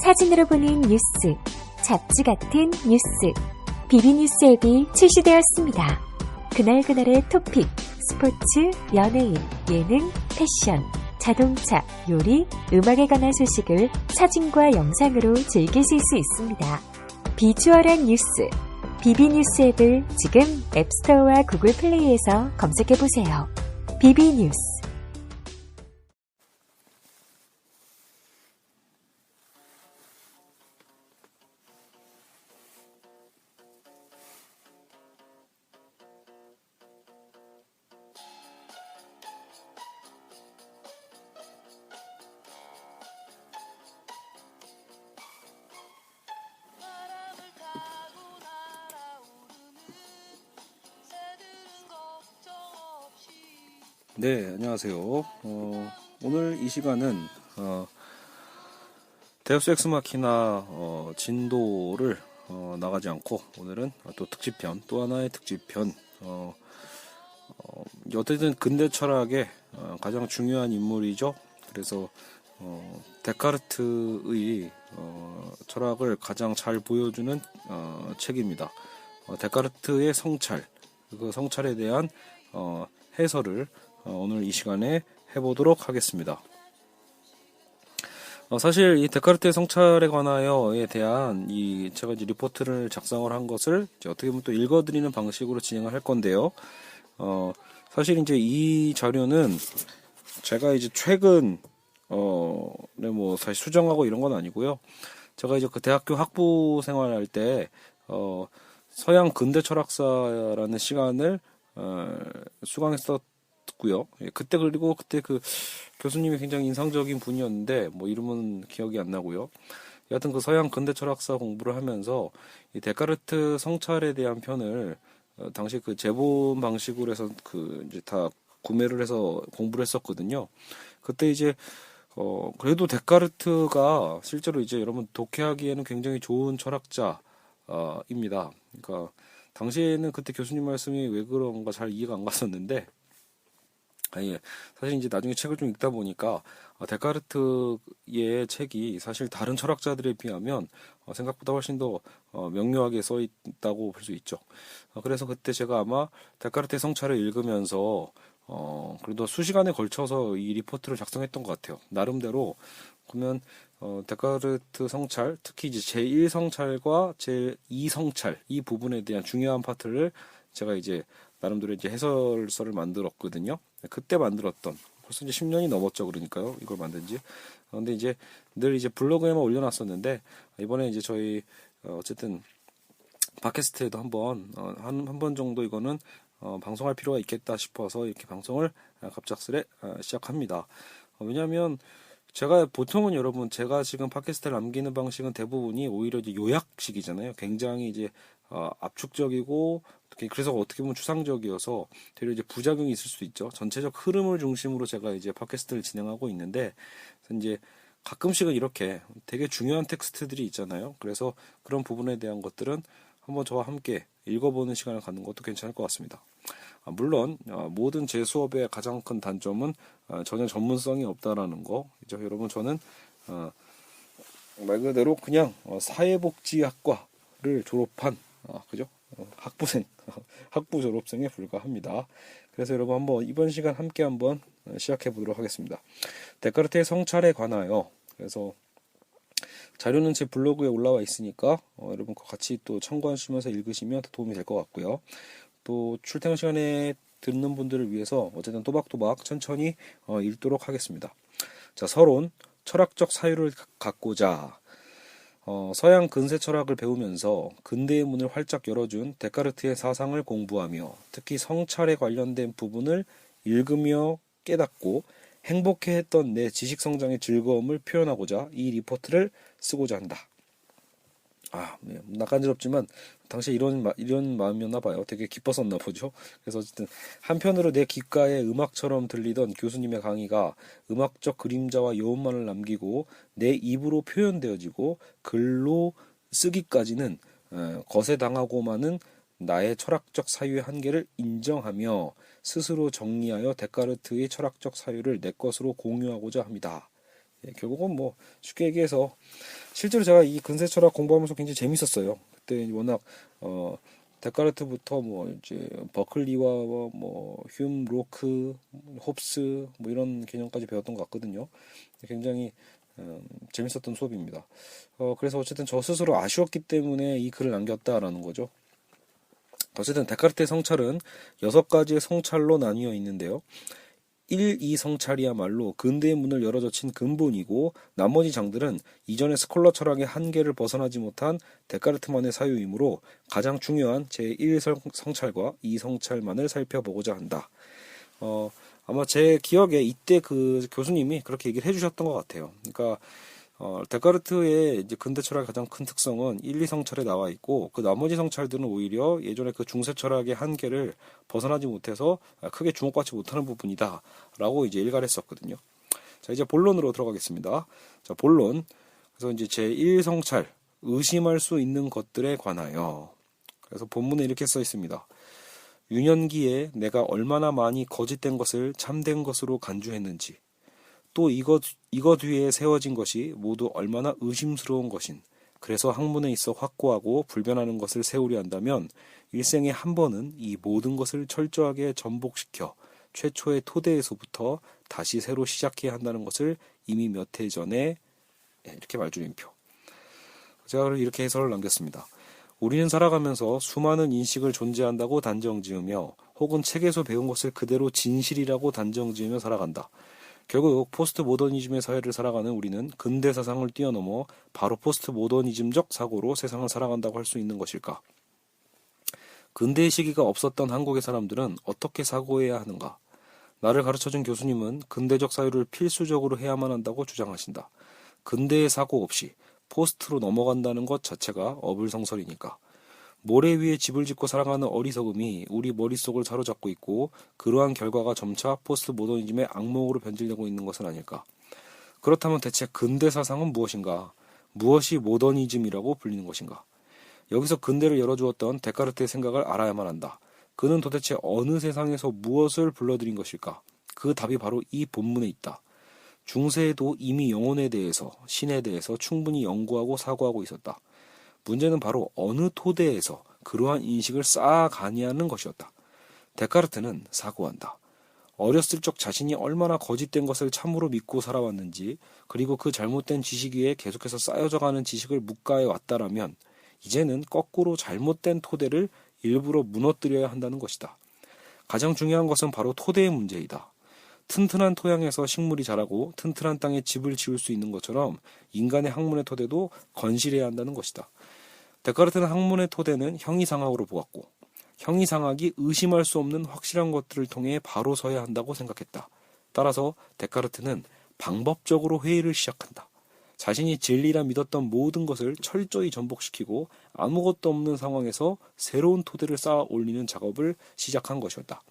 사진으로 보는 뉴스, 잡지 같은 뉴스, 비비뉴스 앱이 출시되었습니다. 그날그날의 토픽, 스포츠, 연예인, 예능, 패션, 자동차, 요리, 음악에 관한 소식을 사진과 영상으로 즐기실 수 있습니다. 비주얼한 뉴스, 비비뉴스 앱을 지금 앱스토어와 구글 플레이에서 검색해보세요. 비비뉴스. 네, 안녕하세요. 오늘 이 시간은 데우스 엑스 마키나 진도를 나가지 않고 오늘은 또 특집편, 또 하나의 특집편. 어쨌든 근대 철학의 가장 중요한 인물이죠. 그래서 데카르트의 철학을 가장 잘 보여주는 책입니다. 데카르트의 성찰, 그 성찰에 대한 해설을 오늘 이 시간에 해보도록 하겠습니다. 사실 이 데카르트의 성찰에 관하여에 대한 제가 이제 리포트를 작성을 한 것을 이제 어떻게 보면 또 읽어드리는 방식으로 진행을 할 건데요. 사실 이제 이 자료는 제가 이제 최근 뭐 사실 수정하고 이런 건 아니고요. 제가 이제 그 대학교 학부 생활할 때 서양 근대 철학사라는 시간을 수강했었고요. 그때 그리고 그때 그 교수님이 굉장히 인상적인 분이었는데 뭐 이름은 기억이 안 나고요. 여하튼 그 서양 근대 철학사 공부를 하면서 이 데카르트 성찰에 대한 편을 당시 그 제본 방식으로 해서 그 이제 다 구매를 해서 공부를 했었거든요. 그때 이제 그래도 데카르트가 실제로 이제 여러분 독해하기에는 굉장히 좋은 철학자입니다. 그러니까 당시에는 그때 교수님 말씀이 왜 그런가 잘 이해가 안 갔었는데, 사실 이제 나중에 책을 좀 읽다 보니까 데카르트의 책이 사실 다른 철학자들에 비하면 생각보다 훨씬 더 명료하게 써 있다고 볼 수 있죠. 그래서 그때 제가 아마 데카르트의 성찰을 읽으면서 그래도 수시간에 걸쳐서 이 리포트를 작성했던 것 같아요. 나름대로. 그러면 데카르트 성찰, 특히 이제 제1성찰과 제2성찰 이 부분에 대한 중요한 파트를 제가 이제 나름대로 이제 해설서를 만들었거든요. 그때 만들었던, 벌써 이제 10년이 넘었죠. 그러니까요. 이걸 만든 지. 근데 이제 늘 이제 블로그에만 올려놨었는데, 이번에 이제 저희 어쨌든 팟캐스트에도 한 번 정도 이거는 방송할 필요가 있겠다 싶어서 이렇게 방송을 갑작스레 시작합니다. 왜냐하면 제가 보통은 여러분, 제가 지금 팟캐스트를 남기는 방식은 대부분이 오히려 이제 요약식이잖아요. 굉장히 이제 압축적이고, 그래서 어떻게 보면 추상적이어서 되려 이제 부작용이 있을 수 있죠. 전체적 흐름을 중심으로 제가 이제 팟캐스트를 진행하고 있는데, 이제 가끔씩은 이렇게 되게 중요한 텍스트들이 있잖아요. 그래서 그런 부분에 대한 것들은 한번 저와 함께 읽어보는 시간을 갖는 것도 괜찮을 것 같습니다. 물론 모든 제 수업의 가장 큰 단점은 전혀 전문성이 없다라는 거. 그죠? 여러분, 저는 말 그대로 그냥 사회복지학과를 졸업한 그죠? 학부생, 학부 졸업생에 불과합니다. 그래서 여러분 한번 이번 시간 함께 한번 시작해 보도록 하겠습니다. 데카르트의 성찰에 관하여, 그래서 자료는 제 블로그에 올라와 있으니까 여러분 같이 또 참고하시면서 읽으시면 더 도움이 될 것 같고요. 또 출퇴근 시간에 듣는 분들을 위해서 어쨌든 또박또박 천천히 읽도록 하겠습니다. 자, 서론, 철학적 사유를 갖고자. 서양 근세 철학을 배우면서 근대의 문을 활짝 열어준 데카르트의 사상을 공부하며 특히 성찰에 관련된 부분을 읽으며 깨닫고 행복해했던 내 지식 성장의 즐거움을 표현하고자 이 리포트를 쓰고자 한다. 낯간지럽지만 당시 이런 마음이었나 봐요. 되게 기뻤었나 보죠. 그래서 어쨌든 한편으로 내 귓가에 음악처럼 들리던 교수님의 강의가 음악적 그림자와 여운만을 남기고 내 입으로 표현되어지고 글로 쓰기까지는 거세당하고만은 나의 철학적 사유의 한계를 인정하며 스스로 정리하여 데카르트의 철학적 사유를 내 것으로 공유하고자 합니다. 결국은 뭐 쉽게 얘기해서 실제로 제가 이 근세 철학 공부하면서 굉장히 재밌었어요. 그때 워낙 데카르트부터 뭐 이제 버클리와 뭐 휴մ, 로크, 홉스 뭐 이런 개념까지 배웠던 것 같거든요. 굉장히 재밌었던 수업입니다. 그래서 어쨌든 저 스스로 아쉬웠기 때문에 이 글을 남겼다라는 거죠. 어쨌든 데카르트의 성찰은 6가지의 성찰로 나뉘어 있는데요. 1, 2 성찰이야말로 근대의 문을 열어젖힌 근본이고 나머지 장들은 이전의 스콜라 철학의 한계를 벗어나지 못한 데카르트만의 사유이므로 가장 중요한 제1 성찰과 2 성찰만을 살펴보고자 한다. 아마 제 기억에 이때 그 교수님이 그렇게 얘기를 해주셨던 것 같아요. 그러니까 데카르트의 이제 근대 철학의 가장 큰 특성은 1, 2 성찰에 나와 있고 그 나머지 성찰들은 오히려 예전에 그 중세 철학의 한계를 벗어나지 못해서 크게 주목받지 못하는 부분이다라고 이제 일갈을 했었거든요. 자, 이제 본론으로 들어가겠습니다. 자, 본론. 그래서 이제 제1 성찰, 의심할 수 있는 것들에 관하여. 그래서 본문에 이렇게 써 있습니다. 유년기에 내가 얼마나 많이 거짓된 것을 참된 것으로 간주했는지, 또 이것 위에 세워진 것이 모두 얼마나 의심스러운 것인, 그래서 학문에 있어 확고하고 불변하는 것을 세우려 한다면 일생에 한 번은 이 모든 것을 철저하게 전복시켜 최초의 토대에서부터 다시 새로 시작해야 한다는 것을 이미 몇 해 전에 이렇게 말줄임표. 제가 이렇게 해설을 남겼습니다. 우리는 살아가면서 수많은 인식을 존재한다고 단정지으며 혹은 책에서 배운 것을 그대로 진실이라고 단정지으며 살아간다. 결국 포스트 모더니즘의 사회를 살아가는 우리는 근대 사상을 뛰어넘어 바로 포스트 모더니즘적 사고로 세상을 살아간다고 할 수 있는 것일까? 근대의 시기가 없었던 한국의 사람들은 어떻게 사고해야 하는가? 나를 가르쳐준 교수님은 근대적 사유를 필수적으로 해야만 한다고 주장하신다. 근대의 사고 없이 포스트로 넘어간다는 것 자체가 어불성설이니까. 모래 위에 집을 짓고 살아가는 어리석음이 우리 머릿속을 사로잡고 있고 그러한 결과가 점차 포스트 모더니즘의 악몽으로 변질되고 있는 것은 아닐까. 그렇다면 대체 근대 사상은 무엇인가? 무엇이 모더니즘이라고 불리는 것인가? 여기서 근대를 열어주었던 데카르트의 생각을 알아야만 한다. 그는 도대체 어느 세상에서 무엇을 불러들인 것일까? 그 답이 바로 이 본문에 있다. 중세에도 이미 영혼에 대해서, 신에 대해서 충분히 연구하고 사고하고 있었다. 문제는 바로 어느 토대에서 그러한 인식을 쌓아가냐는 것이었다. 데카르트는 사고한다. 어렸을 적 자신이 얼마나 거짓된 것을 참으로 믿고 살아왔는지, 그리고 그 잘못된 지식 위에 계속해서 쌓여져가는 지식을 묵과해 왔다라면 이제는 거꾸로 잘못된 토대를 일부러 무너뜨려야 한다는 것이다. 가장 중요한 것은 바로 토대의 문제이다. 튼튼한 토양에서 식물이 자라고 튼튼한 땅에 집을 지을 수 있는 것처럼 인간의 학문의 토대도 건실해야 한다는 것이다. 데카르트는 학문의 토대는 형이상학으로 보았고 형이상학이 의심할 수 없는 확실한 것들을 통해 바로 서야 한다고 생각했다. 따라서 데카르트는 방법적으로 회의를 시작한다. 자신이 진리라 믿었던 모든 것을 철저히 전복시키고 아무것도 없는 상황에서 새로운 토대를 쌓아 올리는 작업을 시작한 것이었다.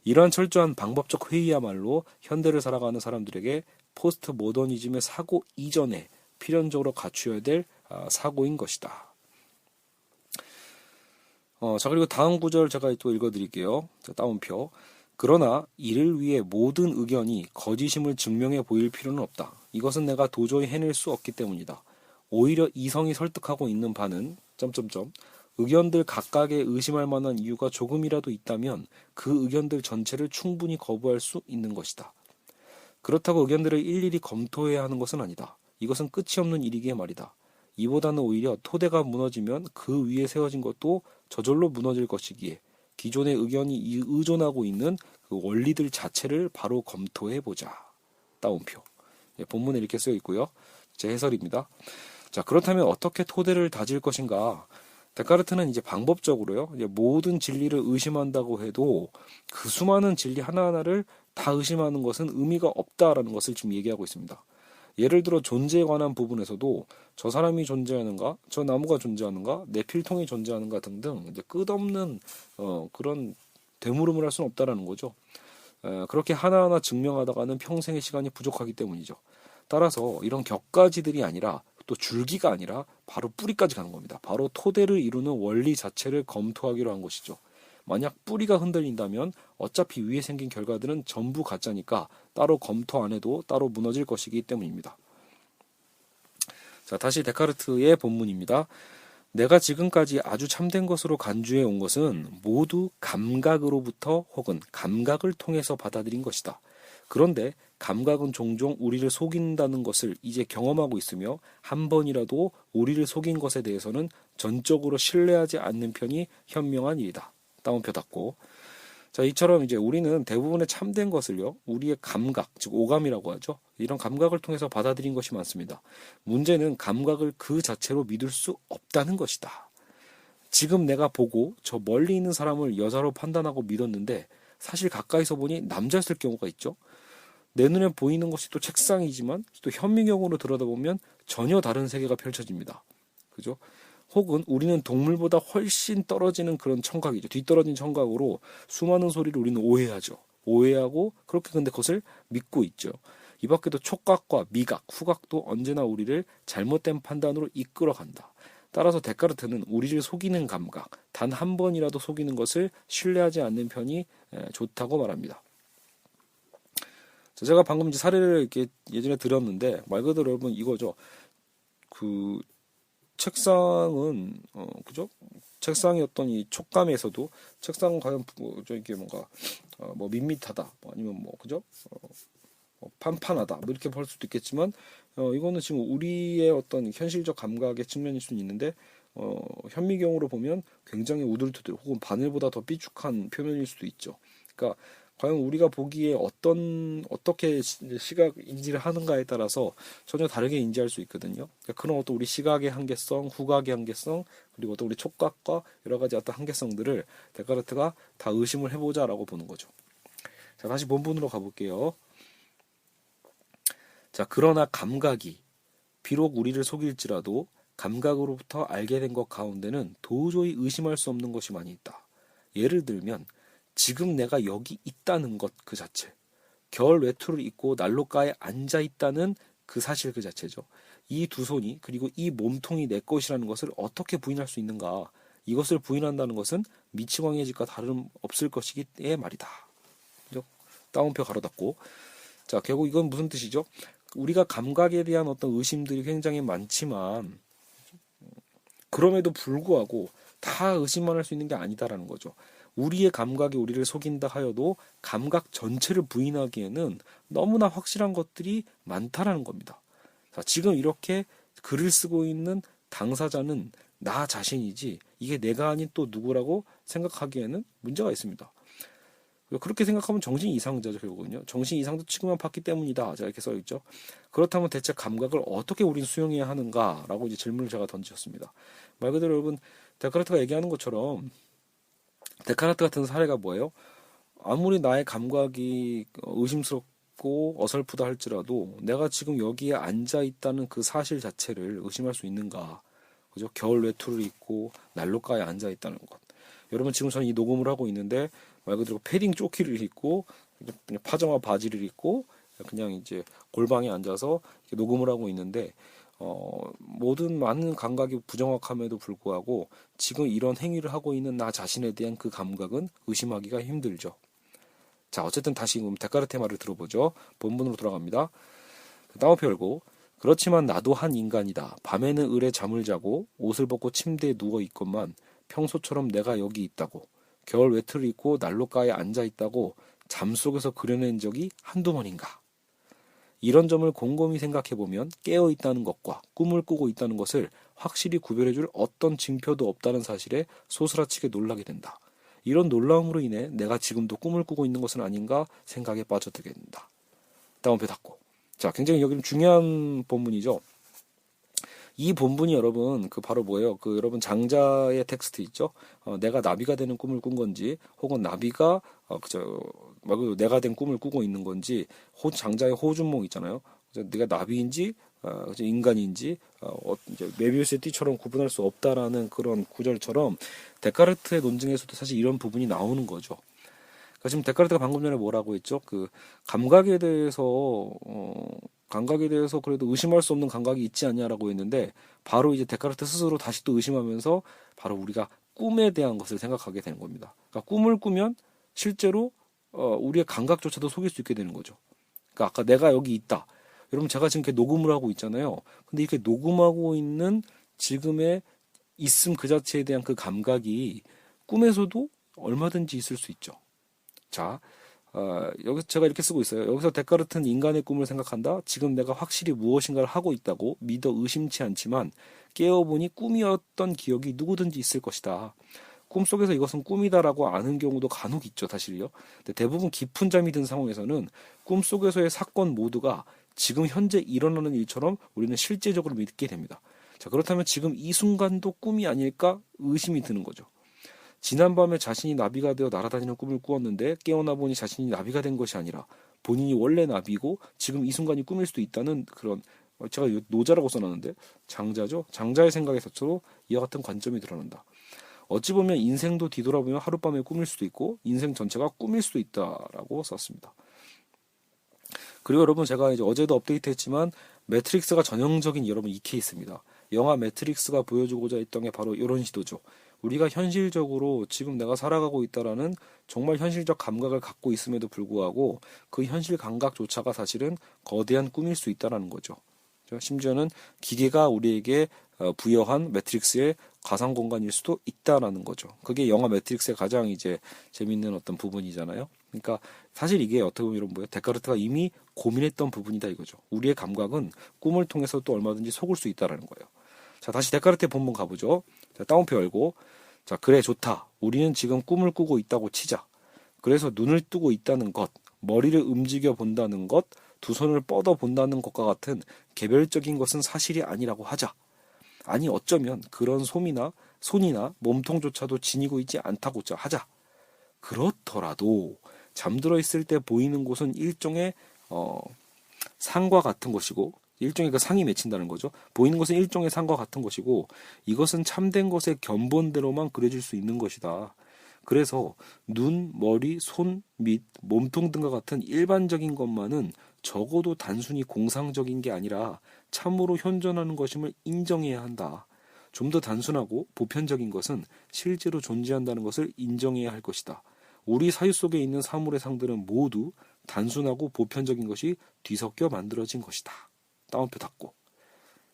이러한 철저한 방법적 회의야말로 현대를 살아가는 사람들에게 포스트 모더니즘의 사고 이전에 필연적으로 갖추어야 될 사고인 것이다. 자, 그리고 다음 구절 제가 또 읽어드릴게요. 자, 따옴표. 그러나 이를 위해 모든 의견이 거짓임을 증명해 보일 필요는 없다. 이것은 내가 도저히 해낼 수 없기 때문이다. 오히려 이성이 설득하고 있는 바는 의견들 각각에 의심할 만한 이유가 조금이라도 있다면 그 의견들 전체를 충분히 거부할 수 있는 것이다. 그렇다고 의견들을 일일이 검토해야 하는 것은 아니다. 이것은 끝이 없는 일이기에 말이다. 이보다는 오히려 토대가 무너지면 그 위에 세워진 것도 저절로 무너질 것이기에 기존의 의견이 의존하고 있는 그 원리들 자체를 바로 검토해보자. 따옴표. 본문에 이렇게 쓰여 있고요. 제 해설입니다. 자, 그렇다면 어떻게 토대를 다질 것인가? 데카르트는 이제 방법적으로요. 이제 모든 진리를 의심한다고 해도 그 수많은 진리 하나하나를 다 의심하는 것은 의미가 없다라는 것을 지금 얘기하고 있습니다. 예를 들어 존재에 관한 부분에서도 저 사람이 존재하는가, 저 나무가 존재하는가, 내 필통이 존재하는가 등등 이제 끝없는 그런 되물음을 할 수는 없다라는 거죠. 그렇게 하나하나 증명하다가는 평생의 시간이 부족하기 때문이죠. 따라서 이런 격가지들이 아니라 또 줄기가 아니라 바로 뿌리까지 가는 겁니다. 바로 토대를 이루는 원리 자체를 검토하기로 한 것이죠. 만약 뿌리가 흔들린다면 어차피 위에 생긴 결과들은 전부 가짜니까 따로 검토 안 해도 따로 무너질 것이기 때문입니다. 자, 다시 데카르트의 본문입니다. 내가 지금까지 아주 참된 것으로 간주해 온 것은 모두 감각으로부터 혹은 감각을 통해서 받아들인 것이다. 그런데 감각은 종종 우리를 속인다는 것을 이제 경험하고 있으며 한 번이라도 우리를 속인 것에 대해서는 전적으로 신뢰하지 않는 편이 현명한 일이다. 따옴표 닫고. 자, 이처럼 이제 우리는 대부분의 참된 것을요, 우리의 감각, 즉 오감이라고 하죠. 이런 감각을 통해서 받아들인 것이 많습니다. 문제는 감각을 그 자체로 믿을 수 없다는 것이다. 지금 내가 보고 저 멀리 있는 사람을 여자로 판단하고 믿었는데 사실 가까이서 보니 남자였을 경우가 있죠. 내 눈에 보이는 것이 또 책상이지만 또 현미경으로 들여다보면 전혀 다른 세계가 펼쳐집니다. 그죠? 혹은 우리는 동물보다 훨씬 떨어지는 그런 청각이죠. 뒤떨어진 청각으로 수많은 소리를 우리는 오해하죠. 오해하고 그렇게 근데 그것을 믿고 있죠. 이 밖에도 촉각과 미각, 후각도 언제나 우리를 잘못된 판단으로 이끌어간다. 따라서 데카르트는 우리를 속이는 감각, 단 한 번이라도 속이는 것을 신뢰하지 않는 편이 좋다고 말합니다. 제가 방금 이제 사례를 이렇게 예전에 들었는데 말 그대로 여러분 이거죠. 그 책상은 그죠? 책상의 어떤 이 촉감에서도 책상은 과연 이게 뭔가 뭐 밋밋하다, 뭐 아니면 뭐 그죠? 판판하다, 뭐 이렇게 볼 수도 있겠지만 이거는 지금 우리의 어떤 현실적 감각의 측면일 수는 있는데 현미경으로 보면 굉장히 우둘투둘 혹은 바늘보다 더 삐죽한 표면일 수도 있죠. 그러니까 과연 우리가 보기에 어떻게 시각 인지를 하는가에 따라서 전혀 다르게 인지할 수 있거든요. 그러니까 그런 어떤 우리 시각의 한계성, 후각의 한계성, 그리고 어떤 우리 촉각과 여러 가지 어떤 한계성들을 데카르트가 다 의심을 해보자라고 보는 거죠. 자, 다시 본문으로 가볼게요. 자, 그러나 감각이 비록 우리를 속일지라도 감각으로부터 알게 된 것 가운데는 도저히 의심할 수 없는 것이 많이 있다. 예를 들면 지금 내가 여기 있다는 것 그 자체, 겨울 외투를 입고 난로가에 앉아 있다는 그 사실 그 자체죠. 이 두 손이 그리고 이 몸통이 내 것이라는 것을 어떻게 부인할 수 있는가? 이것을 부인한다는 것은 미치광이의 짓과 다름없을 것이기에 말이다. 따옴표 가로 닫고. 자, 결국 이건 무슨 뜻이죠? 우리가 감각에 대한 어떤 의심들이 굉장히 많지만 그럼에도 불구하고 다 의심만 할 수 있는 게 아니다라는 거죠. 우리의 감각이 우리를 속인다 하여도 감각 전체를 부인하기에는 너무나 확실한 것들이 많다라는 겁니다. 자, 지금 이렇게 글을 쓰고 있는 당사자는 나 자신이지 이게 내가 아닌 또 누구라고 생각하기에는 문제가 있습니다. 그렇게 생각하면 정신 이상자죠, 결국은요. 정신 이상도 취급만 받기 때문이다. 제가 이렇게 써있죠. 그렇다면 대체 감각을 어떻게 우리는 수용해야 하는가라고 이제 질문을 제가 던졌습니다. 말 그대로 여러분, 데카르트가 얘기하는 것처럼 데카르트 같은 사례가 뭐예요? 아무리 나의 감각이 의심스럽고 어설프다 할지라도 내가 지금 여기에 앉아 있다는 그 사실 자체를 의심할 수 있는가? 그죠? 겨울 외투를 입고 난로가에 앉아 있다는 것. 여러분 지금 저는 이 녹음을 하고 있는데 말 그대로 패딩 조끼를 입고 그냥 파자마 바지를 입고 그냥 이제 골방에 앉아서 녹음을 하고 있는데 모든 많은 감각이 부정확함에도 불구하고 지금 이런 행위를 하고 있는 나 자신에 대한 그 감각은 의심하기가 힘들죠. 자, 어쨌든 다시 데카르트의 말을 들어보죠. 본문으로 돌아갑니다. 따옴표 열고 그렇지만 나도 한 인간이다. 밤에는 을에 잠을 자고 옷을 벗고 침대에 누워 있건만 평소처럼 내가 여기 있다고 겨울 외투를 입고 난로가에 앉아 있다고 잠속에서 그려낸 적이 한두 번인가. 이런 점을 곰곰이 생각해보면 깨어있다는 것과 꿈을 꾸고 있다는 것을 확실히 구별해줄 어떤 징표도 없다는 사실에 소스라치게 놀라게 된다. 이런 놀라움으로 인해 내가 지금도 꿈을 꾸고 있는 것은 아닌가 생각에 빠져들게 된다. 다음표 닫고. 자, 굉장히 여기는 중요한 본문이죠. 이 본문이 여러분 바로 뭐예요? 여러분 장자의 텍스트 있죠? 내가 나비가 되는 꿈을 꾼 건지 혹은 나비가 내가 된 꿈을 꾸고 있는 건지 장자의 호준몽 있잖아요. 내가 나비인지 인간인지 이제 메비우스의 띠처럼 구분할 수 없다라는 그런 구절처럼 데카르트의 논증에서도 사실 이런 부분이 나오는 거죠. 그러니까 지금 데카르트가 방금 전에 뭐라고 했죠? 감각에 대해서 그래도 의심할 수 없는 감각이 있지 않냐라고 했는데 바로 이제 데카르트 스스로 다시 또 의심하면서 바로 우리가 꿈에 대한 것을 생각하게 되는 겁니다. 그러니까 꿈을 꾸면 실제로 우리의 감각조차도 속일 수 있게 되는 거죠. 그러니까 아까 내가 여기 있다. 여러분 제가 지금 이렇게 녹음을 하고 있잖아요. 근데 이렇게 녹음하고 있는 지금의 있음 그 자체에 대한 그 감각이 꿈에서도 얼마든지 있을 수 있죠. 자, 여기서 제가 이렇게 쓰고 있어요. 여기서 데카르트는 인간의 꿈을 생각한다. 지금 내가 확실히 무엇인가를 하고 있다고 믿어 의심치 않지만 깨어보니 꿈이었던 기억이 누구든지 있을 것이다. 꿈속에서 이것은 꿈이다라고 아는 경우도 간혹 있죠, 사실요. 근데 대부분 깊은 잠이 든 상황에서는 꿈속에서의 사건 모두가 지금 현재 일어나는 일처럼 우리는 실제적으로 믿게 됩니다. 자, 그렇다면 지금 이 순간도 꿈이 아닐까 의심이 드는 거죠. 지난밤에 자신이 나비가 되어 날아다니는 꿈을 꾸었는데 깨어나 보니 자신이 나비가 된 것이 아니라 본인이 원래 나비고 지금 이 순간이 꿈일 수도 있다는 그런, 제가 노자라고 써놨는데 장자죠. 장자의 생각에서도 이와 같은 관점이 드러난다. 어찌 보면 인생도 뒤돌아보면 하룻밤에 꿈일 수도 있고 인생 전체가 꿈일 수도 있다라고 썼습니다. 그리고 여러분 제가 이제 어제도 업데이트했지만 매트릭스가 전형적인 여러분 이 케이스입니다. 영화 매트릭스가 보여주고자 했던 게 바로 이런 시도죠. 우리가 현실적으로 지금 내가 살아가고 있다라는 정말 현실적 감각을 갖고 있음에도 불구하고 그 현실 감각조차가 사실은 거대한 꿈일 수 있다라는 거죠. 심지어는 기계가 우리에게 부여한 매트릭스의 가상 공간일 수도 있다라는 거죠. 그게 영화 매트릭스의 가장 이제 재밌는 어떤 부분이잖아요. 그러니까 사실 이게 어떻게 보면 이런 뭐예요? 데카르트가 이미 고민했던 부분이다 이거죠. 우리의 감각은 꿈을 통해서 또 얼마든지 속을 수 있다라는 거예요. 자, 다시 데카르트의 본문 가보죠. 자, 다운표 열고. 자, 그래 좋다. 우리는 지금 꿈을 꾸고 있다고 치자. 그래서 눈을 뜨고 있다는 것, 머리를 움직여 본다는 것, 두 손을 뻗어 본다는 것과 같은 개별적인 것은 사실이 아니라고 하자. 아니 어쩌면 그런 손이나 몸통조차도 지니고 있지 않다고자 하자. 그렇더라도 잠들어 있을 때 보이는 곳은 일종의 상과 같은 것이고, 일종의 그 상이 맺힌다는 거죠. 보이는 것은 일종의 상과 같은 것이고 이것은 참된 것의 견본대로만 그려질 수 있는 것이다. 그래서 눈, 머리, 손, 밑, 몸통 등과 같은 일반적인 것만은 적어도 단순히 공상적인 게 아니라 참으로 현존하는 것임을 인정해야 한다. 좀 더 단순하고 보편적인 것은 실제로 존재한다는 것을 인정해야 할 것이다. 우리 사유 속에 있는 사물의 상들은 모두 단순하고 보편적인 것이 뒤섞여 만들어진 것이다. 다운표 닫고.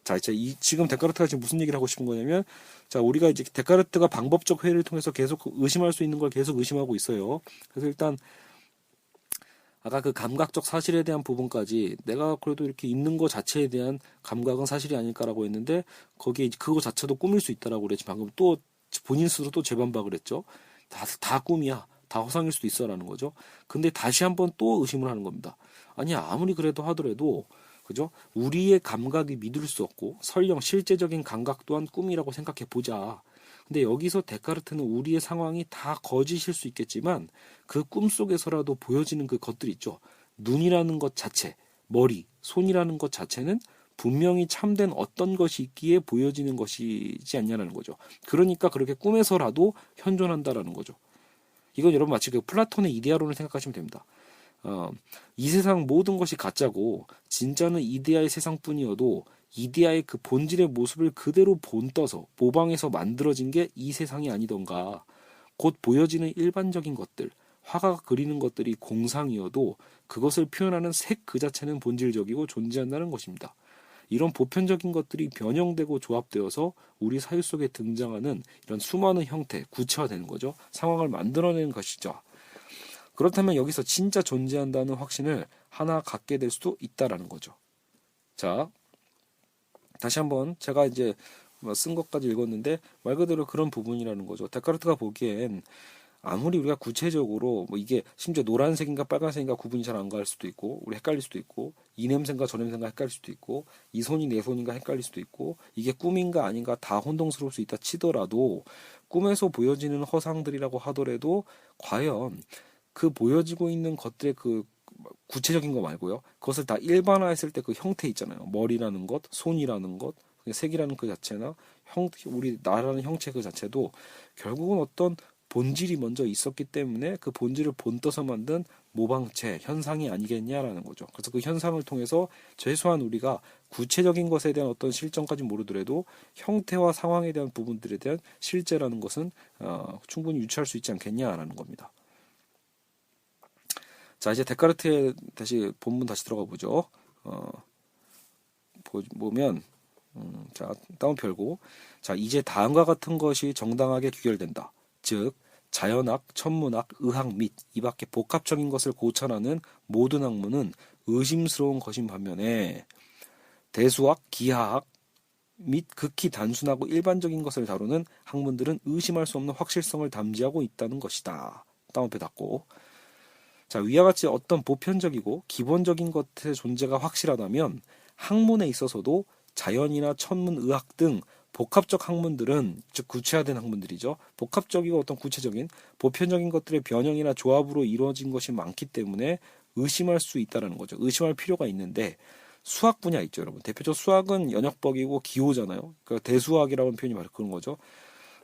자, 이제 지금 데카르트가 지금 무슨 얘기를 하고 싶은 거냐면, 자, 우리가 이제 데카르트가 방법적 회의를 통해서 계속 의심할 수 있는 걸 계속 의심하고 있어요. 그래서 일단 아까 그 감각적 사실에 대한 부분까지 내가 그래도 이렇게 있는 거 자체에 대한 감각은 사실이 아닐까라고 했는데 거기에 그거 자체도 꿈일 수 있다라고 그랬지. 방금 또 본인 스스로 또 재반박을 했죠. 다 꿈이야. 다 허상일 수도 있어라는 거죠. 근데 다시 한번 또 의심을 하는 겁니다. 아니 아무리 그래도 하더라도 그죠? 우리의 감각이 믿을 수 없고 설령 실제적인 감각 또한 꿈이라고 생각해 보자. 근데 여기서 데카르트는 우리의 상황이 다 거짓일 수 있겠지만 그 꿈속에서라도 보여지는 그 것들이 있죠. 눈이라는 것 자체, 머리, 손이라는 것 자체는 분명히 참된 어떤 것이 있기에 보여지는 것이지 않냐는 거죠. 그러니까 그렇게 꿈에서라도 현존한다라는 거죠. 이건 여러분 마치 그 플라톤의 이데아론을 생각하시면 됩니다. 이 세상 모든 것이 가짜고 진짜는 이데아의 세상뿐이어도 이데아의 그 본질의 모습을 그대로 본떠서 모방해서 만들어진 게 이 세상이 아니던가. 곧 보여지는 일반적인 것들, 화가가 그리는 것들이 공상이어도 그것을 표현하는 색 그 자체는 본질적이고 존재한다는 것입니다. 이런 보편적인 것들이 변형되고 조합되어서 우리 사유 속에 등장하는 이런 수많은 형태, 구체화되는 거죠. 상황을 만들어내는 것이죠. 그렇다면 여기서 진짜 존재한다는 확신을 하나 갖게 될 수도 있다라는 거죠. 자, 다시 한번 제가 이제 쓴 것까지 읽었는데 말 그대로 그런 부분이라는 거죠. 데카르트가 보기엔 아무리 우리가 구체적으로 뭐 이게 심지어 노란색인가 빨간색인가 구분이 잘 안 갈 수도 있고 우리 헷갈릴 수도 있고 이 냄새인가 저 냄새인가 헷갈릴 수도 있고 이 손이 내 손인가 헷갈릴 수도 있고 이게 꿈인가 아닌가 다 혼동스러울 수 있다 치더라도 꿈에서 보여지는 허상들이라고 하더라도 과연 그 보여지고 있는 것들의 그 구체적인 거 말고요. 그것을 다 일반화했을 때 그 형태 있잖아요. 머리라는 것, 손이라는 것, 색이라는 그 자체나 우리 나라는 형체 그 자체도 결국은 어떤 본질이 먼저 있었기 때문에 그 본질을 본떠서 만든 모방체, 현상이 아니겠냐라는 거죠. 그래서 그 현상을 통해서 최소한 우리가 구체적인 것에 대한 어떤 실정까지 모르더라도 형태와 상황에 대한 부분들에 대한 실제라는 것은 충분히 유추할 수 있지 않겠냐라는 겁니다. 자, 이제 데카르트의 다시 본문 다시 들어가 보죠. 보면 자, 따옴표 열고 자, 이제 다음과 같은 것이 정당하게 규결된다. 즉 자연학, 천문학, 의학 및 이 밖에 복합적인 것을 고찰하는 모든 학문은 의심스러운 것인 반면에 대수학, 기하학 및 극히 단순하고 일반적인 것을 다루는 학문들은 의심할 수 없는 확실성을 담지하고 있다는 것이다. 따옴표 닫고 자, 위와 같이 어떤 보편적이고 기본적인 것의 존재가 확실하다면 학문에 있어서도 자연이나 천문, 의학 등 복합적 학문들은 즉 구체화된 학문들이죠. 복합적이고 어떤 구체적인 보편적인 것들의 변형이나 조합으로 이루어진 것이 많기 때문에 의심할 수 있다는 거죠. 의심할 필요가 있는데 수학 분야 있죠, 여러분. 대표적 수학은 연역법이고 기호잖아요. 그러니까 대수학이라는 표현이 바로 그런 거죠.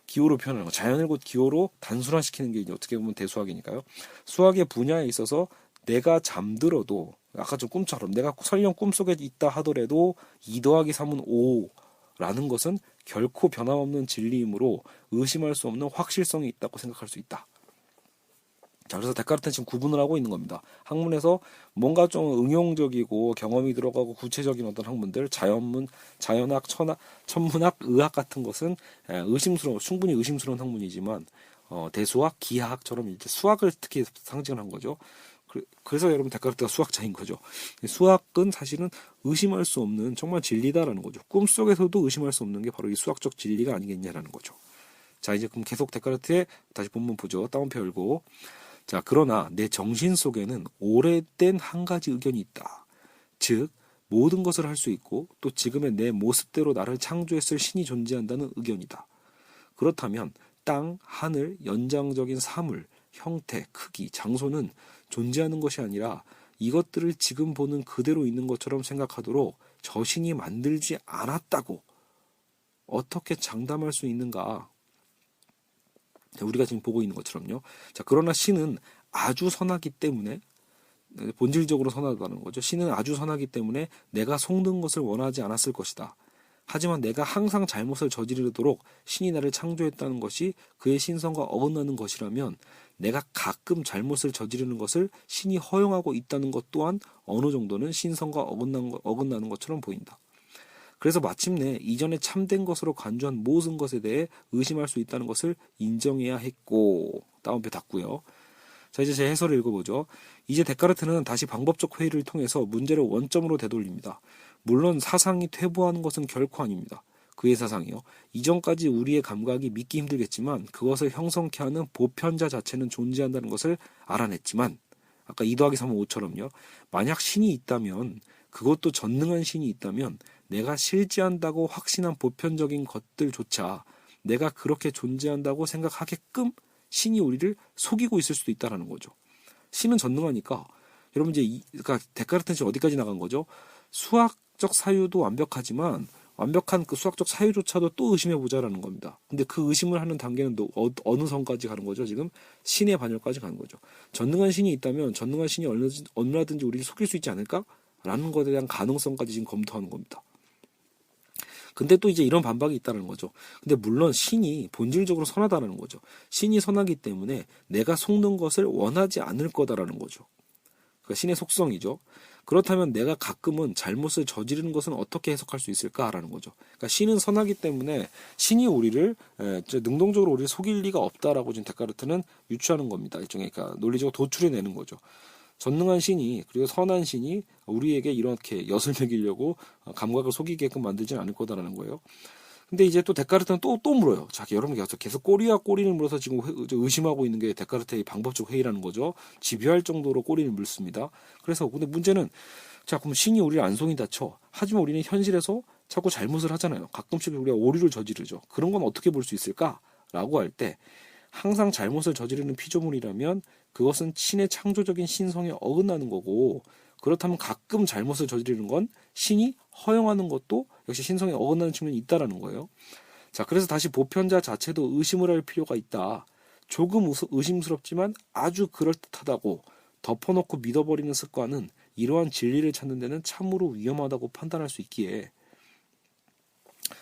기호로 표현하는 거. 자연을 곧 기호로 단순화시키는 게 이제 어떻게 보면 대수학이니까요. 수학의 분야에 있어서 내가 잠들어도 아까 좀 꿈처럼 내가 설령 꿈속에 있다 하더라도 2 더하기 3은 5라는 것은 결코 변함없는 진리이므로 의심할 수 없는 확실성이 있다고 생각할 수 있다. 자, 그래서 데카르트는 지금 구분을 하고 있는 겁니다. 학문에서 뭔가 좀 응용적이고 경험이 들어가고 구체적인 어떤 학문들, 자연문, 자연학, 천문학, 의학 같은 것은 충분히 의심스러운 학문이지만 대수학, 기하학처럼 이제 수학을 특히 상징을 한 거죠. 그래서 여러분 데카르트가 수학자인 거죠. 수학은 사실은 의심할 수 없는 정말 진리다라는 거죠. 꿈속에서도 의심할 수 없는 게 바로 이 수학적 진리가 아니겠냐라는 거죠. 자, 이제 그럼 계속 데카르트의 다시 본문 보죠. 따옴표 열고 자, 그러나 내 정신 속에는 오래된 한 가지 의견이 있다. 즉 모든 것을 할 수 있고 또 지금의 내 모습대로 나를 창조했을 신이 존재한다는 의견이다. 그렇다면 땅, 하늘, 연장적인 사물, 형태, 크기, 장소는 존재하는 것이 아니라 이것들을 지금 보는 그대로 있는 것처럼 생각하도록 저 신이 만들지 않았다고 어떻게 장담할 수 있는가? 우리가 지금 보고 있는 것처럼요. 자, 그러나 신은 아주 선하기 때문에 본질적으로 선하다는 거죠. 신은 아주 선하기 때문에 내가 속는 것을 원하지 않았을 것이다. 하지만 내가 항상 잘못을 저지르도록 신이 나를 창조했다는 것이 그의 신성과 어긋나는 것이라면 내가 가끔 잘못을 저지르는 것을 신이 허용하고 있다는 것 또한 어느 정도는 신성과 어긋나는 것처럼 보인다. 그래서 마침내 이전에 참된 것으로 간주한 모든 것에 대해 의심할 수 있다는 것을 인정해야 했고 따옴표 닫고요. 자, 이제 제 해설을 읽어보죠. 이제 데카르트는 다시 방법적 회의를 통해서 문제를 원점으로 되돌립니다. 물론 사상이 퇴보하는 것은 결코 아닙니다. 그의 사상이요. 이전까지 우리의 감각이 믿기 힘들겠지만 그것을 형성케 하는 보편자 자체는 존재한다는 것을 알아냈지만 아까 2 더하기 3은 5처럼요. 만약 신이 있다면 그것도 전능한 신이 있다면 내가 실지한다고 확신한 보편적인 것들조차 내가 그렇게 존재한다고 생각하게끔 신이 우리를 속이고 있을 수도 있다는 거죠. 신은 전능하니까 여러분 이제 그러니까 데카르트는 지금 어디까지 나간 거죠? 수학적 사유도 완벽하지만 완벽한 그 수학적 사유조차도 또 의심해 보자라는 겁니다. 근데 그 의심을 하는 단계는 또 어느 선까지 가는 거죠? 지금 신의 반열까지 가는 거죠. 전능한 신이 있다면 전능한 신이 얼마든지 우리를 속일 수 있지 않을까라는 것에 대한 가능성까지 지금 검토하는 겁니다. 근데 또 이제 이런 반박이 있다는 거죠. 근데 물론 신이 본질적으로 선하다는 거죠. 신이 선하기 때문에 내가 속는 것을 원하지 않을 거다라는 거죠. 그러니까 신의 속성이죠. 그렇다면 내가 가끔은 잘못을 저지르는 것은 어떻게 해석할 수 있을까라는 거죠. 그러니까 신은 선하기 때문에 신이 우리를 능동적으로 우리를 속일 리가 없다라고 지금 데카르트는 유추하는 겁니다. 일종의 그러니까 논리적으로 도출해내는 거죠. 전능한 신이 그리고 선한 신이 우리에게 이렇게 엿을 먹이려고 감각을 속이게끔 만들지는 않을 거다라는 거예요. 근데 이제 또 데카르트는 또 물어요. 자, 여러분 계속 꼬리와 꼬리를 물어서 지금 의심하고 있는 게 데카르트의 방법적 회의라는 거죠. 집요할 정도로 꼬리를 물습니다. 그래서 근데 문제는 자, 그럼 신이 우리를 안 속인다 쳐. 하지만 우리는 현실에서 자꾸 잘못을 하잖아요. 가끔씩 우리가 오류를 저지르죠. 그런 건 어떻게 볼 수 있을까라고 할 때 항상 잘못을 저지르는 피조물이라면 그것은 신의 창조적인 신성에 어긋나는 거고 그렇다면 가끔 잘못을 저지르는 건 신이 허용하는 것도 역시 신성에 어긋나는 측면이 있다라는 거예요. 자, 그래서 다시 보편자 자체도 의심을 할 필요가 있다. 조금 의심스럽지만 아주 그럴듯하다고 덮어놓고 믿어버리는 습관은 이러한 진리를 찾는 데는 참으로 위험하다고 판단할 수 있기에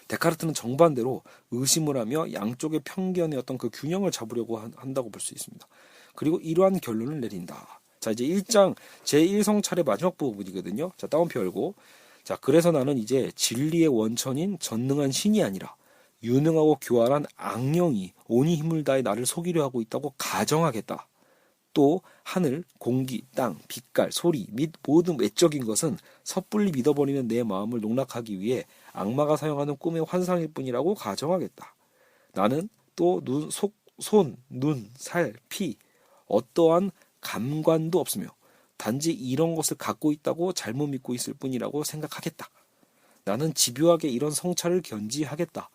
데카르트는 정반대로 의심을 하며 양쪽의 편견의 어떤 그 균형을 잡으려고 한다고 볼 수 있습니다. 그리고 이러한 결론을 내린다. 자, 이제 1장 제1성찰의 마지막 부분이거든요. 자, 따옴표 열고 자, 그래서 나는 이제 진리의 원천인 전능한 신이 아니라 유능하고 교활한 악령이 온이 힘을 다해 나를 속이려 하고 있다고 가정하겠다. 또 하늘, 공기, 땅, 빛깔, 소리 및 모든 외적인 것은 섣불리 믿어버리는 내 마음을 농락하기 위해 악마가 사용하는 꿈의 환상일 뿐이라고 가정하겠다. 나는 또 손, 눈, 살, 피 어떠한 감관도 없으며 단지 이런 것을 갖고 있다고 잘못 믿고 있을 뿐이라고 생각하겠다. 나는 집요하게 이런 성찰을 견지하겠다.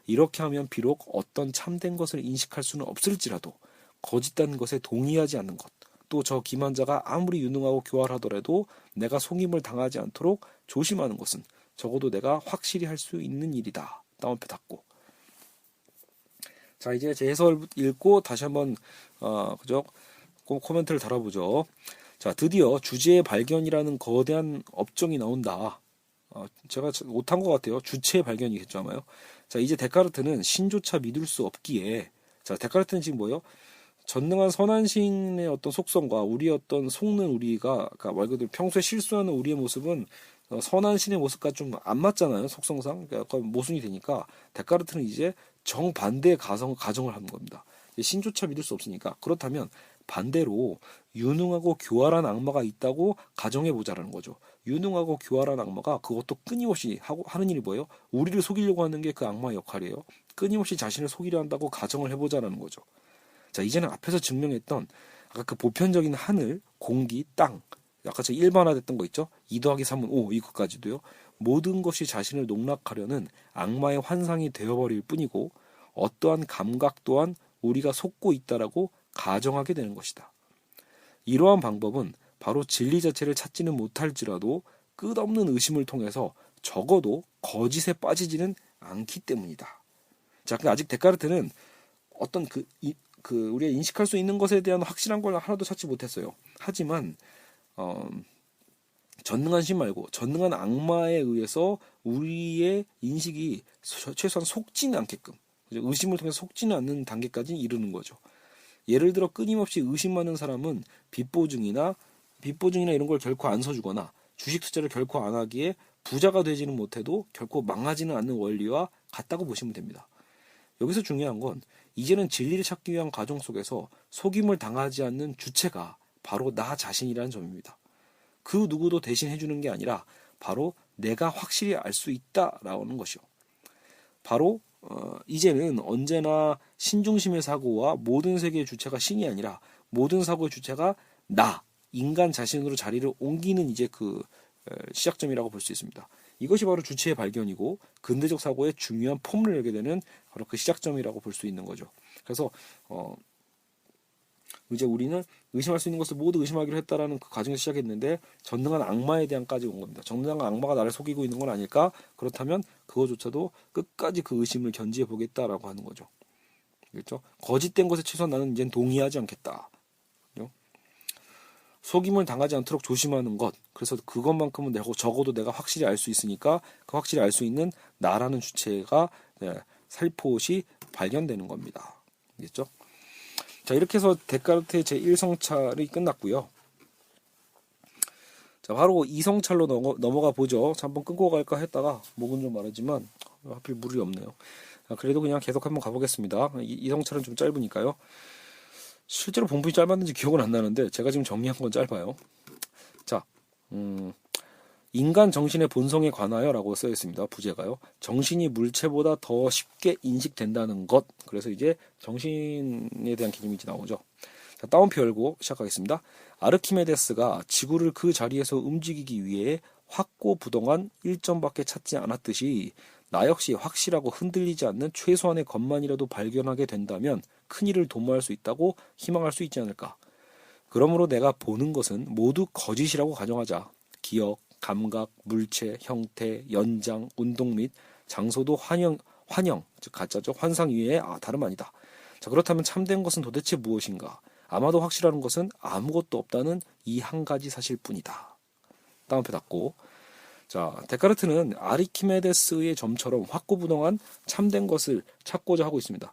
이렇게 하면 비록 어떤 참된 것을 인식할 수는 없을지라도 거짓된 것에 동의하지 않는 것, 또 저 기만자가 아무리 유능하고 교활하더라도 내가 속임을 당하지 않도록 조심하는 것은 적어도 내가 확실히 할 수 있는 일이다. 따옴표 닫고. 자, 이제 제 해설 읽고 다시 한번 그죠? 코멘트를 달아보죠. 자, 드디어 주제의 발견이라는 거대한 업적이 나온다. 제가 못한 것 같아요. 주체의 발견이겠죠, 아마요. 자, 이제 데카르트는 신조차 믿을 수 없기에, 자, 데카르트는 지금 뭐예요? 전능한 선한 신의 어떤 속성과 우리의 어떤 속는 우리가, 그러니까 말 그대로 평소에 실수하는 우리의 모습은 선한 신의 모습과 좀 안 맞잖아요, 속성상. 그러니까 모순이 되니까 데카르트는 이제 정반대의 가정을 하는 겁니다. 신조차 믿을 수 없으니까. 그렇다면 반대로 유능하고 교활한 악마가 있다고 가정해보자라는 거죠. 유능하고 교활한 악마가 그것도 끊임없이 하는 일이 뭐예요? 우리를 속이려고 하는 게 그 악마의 역할이에요. 끊임없이 자신을 속이려 한다고 가정을 해보자라는 거죠. 자, 이제는 앞에서 증명했던 아까 그 보편적인 하늘, 공기, 땅, 아까 제가 일반화됐던 거 있죠? 2 더하기 3은 5 이것까지도요. 모든 것이 자신을 농락하려는 악마의 환상이 되어버릴 뿐이고 어떠한 감각 또한 우리가 속고 있다라고 가정하게 되는 것이다. 이러한 방법은 바로 진리 자체를 찾지는 못할지라도 끝없는 의심을 통해서 적어도 거짓에 빠지지는 않기 때문이다. 자, 근데 아직 데카르트는 어떤 우리가 인식할 수 있는 것에 대한 확실한 걸 하나도 찾지 못했어요. 하지만 전능한 신 말고 전능한 악마에 의해서 우리의 인식이 최소한 속지는 않게끔, 의심을 통해서 속지는 않는 단계까지 이르는 거죠. 예를 들어 끊임없이 의심하는 사람은 빚보증이나 이런 걸 결코 안 서주거나 주식 투자를 결코 안 하기에 부자가 되지는 못해도 결코 망하지는 않는 원리와 같다고 보시면 됩니다. 여기서 중요한 건 이제는 진리를 찾기 위한 과정 속에서 속임을 당하지 않는 주체가 바로 나 자신이라는 점입니다. 그 누구도 대신 해주는 게 아니라 바로 내가 확실히 알 수 있다라는 것이요. 바로 이제는 언제나 신중심의 사고와 모든 세계의 주체가 신이 아니라 모든 사고의 주체가 나, 인간 자신으로 자리를 옮기는 이제 그 시작점이라고 볼 수 있습니다. 이것이 바로 주체의 발견이고 근대적 사고의 중요한 폼을 열게 되는 바로 그 시작점이라고 볼 수 있는 거죠. 그래서 이제 우리는 의심할 수 있는 것을 모두 의심하기로 했다라는 그 과정에서 시작했는데 전능한 악마에 대한까지 온 겁니다. 전능한 악마가 나를 속이고 있는 건 아닐까? 그렇다면 그거조차도 끝까지 그 의심을 견지해 보겠다라고 하는 거죠. 그렇죠? 거짓된 것에 최소한 나는 이젠 동의하지 않겠다. 그렇죠? 속임을 당하지 않도록 조심하는 것. 그래서 그것만큼은 적어도 내가 확실히 알 수 있으니까 그 확실히 알 수 있는 나라는 주체가 살포시 발견되는 겁니다. 알겠죠? 자, 이렇게 해서 데카르트의 제1성찰이 끝났고요. 자, 바로 2성찰로 넘어가 보죠. 자, 한번 끊고 갈까 했다가 목은 좀 마르지만 하필 물이 없네요. 자, 그래도 그냥 계속 한번 가보겠습니다. 2성찰은 좀 짧으니까요. 실제로 본문이 짧았는지 기억은 안 나는데 제가 지금 정리한 건 짧아요. 자, 인간 정신의 본성에 관하여 라고 써 있습니다. 부제가요. 정신이 물체보다 더 쉽게 인식된다는 것. 그래서 이제 정신에 대한 개념이 이제 나오죠. 자, 따옴표 열고 시작하겠습니다. 아르키메데스가 지구를 그 자리에서 움직이기 위해 확고부동한 일점밖에 찾지 않았듯이 나 역시 확실하고 흔들리지 않는 최소한의 것만이라도 발견하게 된다면 큰일을 도모할 수 있다고 희망할 수 있지 않을까. 그러므로 내가 보는 것은 모두 거짓이라고 가정하자. 기억, 감각, 물체, 형태, 연장, 운동 및 장소도 환영, 즉 가짜죠. 환상 위에 다름 아니다. 자, 그렇다면 참된 것은 도대체 무엇인가? 아마도 확실한 것은 아무것도 없다는 이 한 가지 사실뿐이다. 따옴표 닫고. 자, 데카르트는 아르키메데스의 점처럼 확고부동한 참된 것을 찾고자 하고 있습니다.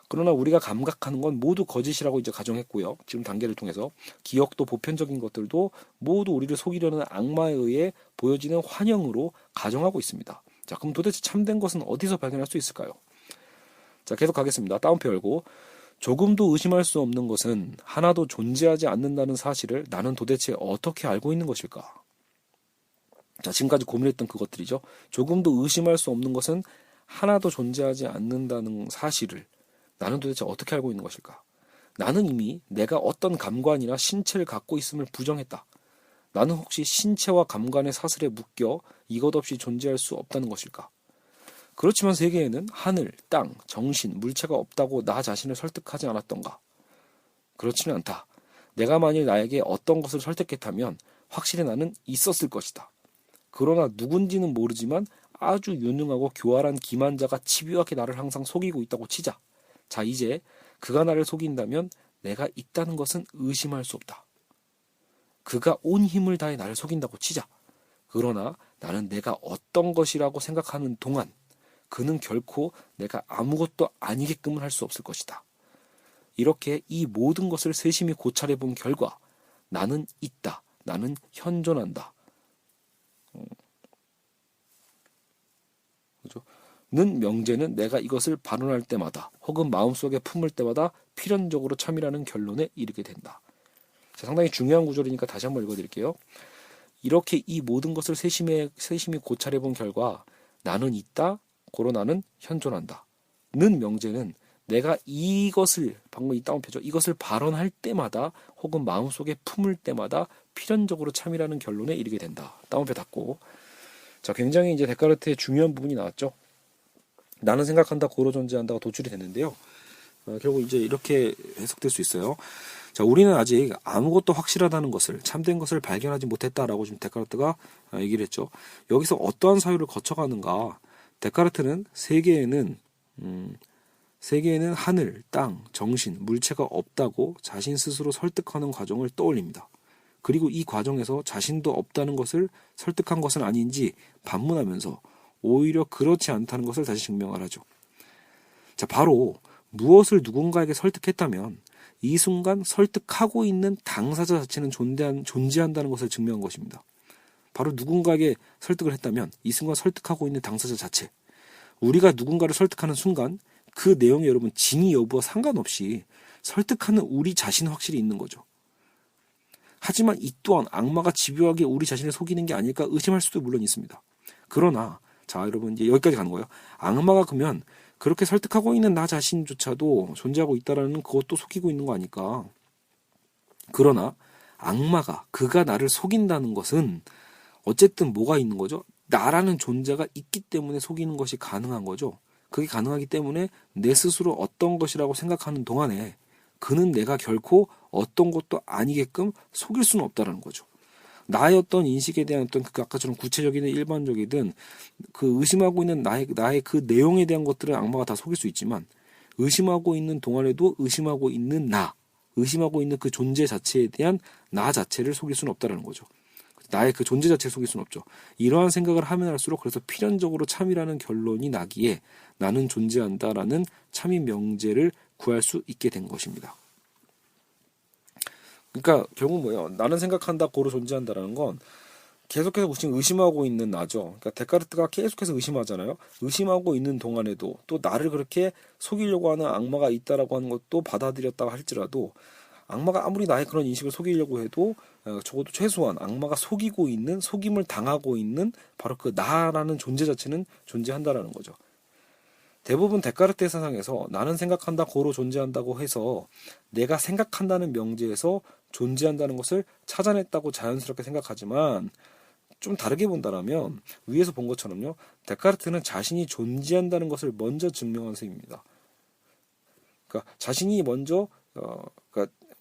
그러나 우리가 감각하는 건 모두 거짓이라고 이제 가정했고요. 지금 단계를 통해서 기억도 보편적인 것들도 모두 우리를 속이려는 악마에 의해 보여지는 환영으로 가정하고 있습니다. 자, 그럼 도대체 참된 것은 어디서 발견할 수 있을까요? 자, 계속 가겠습니다. 따옴표 열고. 조금도 의심할 수 없는 것은 하나도 존재하지 않는다는 사실을 나는 도대체 어떻게 알고 있는 것일까? 자, 지금까지 고민했던 그것들이죠. 조금도 의심할 수 없는 것은 하나도 존재하지 않는다는 사실을 나는 도대체 어떻게 알고 있는 것일까? 나는 이미 내가 어떤 감관이나 신체를 갖고 있음을 부정했다. 나는 혹시 신체와 감관의 사슬에 묶여 이것 없이 존재할 수 없다는 것일까? 그렇지만 세계에는 하늘, 땅, 정신, 물체가 없다고 나 자신을 설득하지 않았던가? 그렇지는 않다. 내가 만일 나에게 어떤 것을 설득했다면 확실히 나는 있었을 것이다. 그러나 누군지는 모르지만 아주 유능하고 교활한 기만자가 집요하게 나를 항상 속이고 있다고 치자. 자, 이제 그가 나를 속인다면 내가 있다는 것은 의심할 수 없다. 그가 온 힘을 다해 나를 속인다고 치자. 그러나 나는 내가 어떤 것이라고 생각하는 동안 그는 결코 내가 아무것도 아니게끔은 할 수 없을 것이다. 이렇게 이 모든 것을 세심히 고찰해 본 결과 나는 있다. 나는 현존한다. 그죠? 는 명제는 내가 이것을 발언할 때마다 혹은 마음속에 품을 때마다 필연적으로 참이라는 결론에 이르게 된다. 자, 상당히 중요한 구절이니까 다시 한번 읽어드릴게요. 이렇게 이 모든 것을 세심히 고찰해 본 결과 나는 있다. 고로 나는 현존한다. 는 명제는 내가 이것을 방금 이 다운표죠. 이것을 발언할 때마다 혹은 마음속에 품을 때마다 필연적으로 참이라는 결론에 이르게 된다. 다운표 닫고. 자, 굉장히 이제 데카르트의 중요한 부분이 나왔죠. 나는 생각한다, 고로 존재한다가 도출이 됐는데요. 결국 이제 이렇게 해석될 수 있어요. 자, 우리는 아직 아무것도 확실하다는 것을, 참된 것을 발견하지 못했다라고 지금 데카르트가 얘기를 했죠. 여기서 어떠한 사유를 거쳐가는가? 데카르트는 세계에는 하늘, 땅, 정신, 물체가 없다고 자신 스스로 설득하는 과정을 떠올립니다. 그리고 이 과정에서 자신도 없다는 것을 설득한 것은 아닌지 반문하면서 오히려 그렇지 않다는 것을 다시 증명을 하죠. 자, 바로 무엇을 누군가에게 설득했다면 이 순간 설득하고 있는 당사자 자체는 존재한다는 것을 증명한 것입니다. 바로 누군가에게 설득을 했다면 이 순간 설득하고 있는 당사자 자체, 우리가 누군가를 설득하는 순간 그 내용이 여러분 진위 여부와 상관없이 설득하는 우리 자신은 확실히 있는 거죠. 하지만 이 또한 악마가 집요하게 우리 자신을 속이는 게 아닐까 의심할 수도 물론 있습니다. 그러나 자, 여러분 이제 여기까지 가는 거예요. 악마가 그러면 그렇게 설득하고 있는 나 자신조차도 존재하고 있다라는 그것도 속이고 있는 거 아닐까. 그러나 악마가 그가 나를 속인다는 것은 어쨌든 뭐가 있는 거죠? 나라는 존재가 있기 때문에 속이는 것이 가능한 거죠. 그게 가능하기 때문에 내 스스로 어떤 것이라고 생각하는 동안에 그는 내가 결코 어떤 것도 아니게끔 속일 수는 없다는 거죠. 나의 어떤 인식에 대한 어떤 그 아까처럼 구체적이든 일반적이든 그 의심하고 있는 나의 그 내용에 대한 것들은 악마가 다 속일 수 있지만 의심하고 있는 동안에도 의심하고 있는 의심하고 있는 그 존재 자체에 대한 나 자체를 속일 수는 없다는 거죠. 나의 그 존재 자체를 속일 수는 없죠. 이러한 생각을 하면 할수록 그래서 필연적으로 참이라는 결론이 나기에 나는 존재한다라는 참이 명제를 구할 수 있게 된 것입니다. 그러니까 결국 뭐예요? 나는 생각한다, 고로 존재한다라는 건 계속해서 지금 의심하고 있는 나죠. 그러니까 데카르트가 계속해서 의심하잖아요. 의심하고 있는 동안에도 또 나를 그렇게 속이려고 하는 악마가 있다라고 하는 것도 받아들였다고 할지라도 악마가 아무리 나의 그런 인식을 속이려고 해도 적어도 최소한 악마가 속이고 있는, 속임을 당하고 있는 바로 그 나라는 존재 자체는 존재한다라는 거죠. 대부분 데카르트의 사상에서 나는 생각한다, 고로 존재한다고 해서 내가 생각한다는 명제에서 존재한다는 것을 찾아냈다고 자연스럽게 생각하지만 좀 다르게 본다라면 위에서 본 것처럼요. 데카르트는 자신이 존재한다는 것을 먼저 증명한 셈입니다. 그러니까 자신이 먼저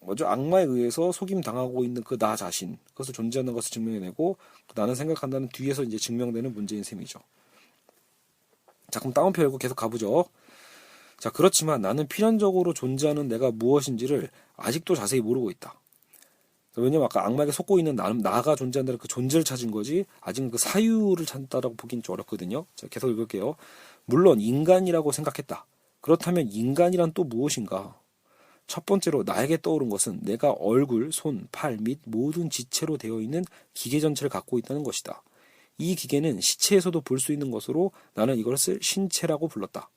악마에 의해서 속임 당하고 있는 그 나 자신, 그것을 존재하는 것을 증명해내고 나는 생각한다는 뒤에서 이제 증명되는 문제인 셈이죠. 자, 그럼 다운표 열고 계속 가보죠. 자, 그렇지만 나는 필연적으로 존재하는 내가 무엇인지를 아직도 자세히 모르고 있다. 왜냐면 아까 악마에게 속고 있는 나가 존재한다는 그 존재를 찾은 거지 아직은 그 사유를 찾다라고 보기는 좀 어렵거든요. 자, 계속 읽을게요. 물론 인간이라고 생각했다. 그렇다면 인간이란 또 무엇인가? 첫 번째로 나에게 떠오른 것은 내가 얼굴, 손, 팔 및 모든 지체로 되어 있는 기계 전체를 갖고 있다는 것이다. 이 기계는 시체에서도 볼 수 있는 것으로 나는 이것을 신체라고 불렀다.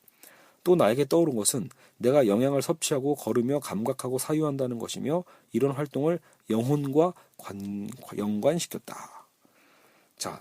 또 나에게 떠오른 것은 내가 영양을 섭취하고 걸으며 감각하고 사유한다는 것이며 이런 활동을 영혼과 연관시켰다. 자,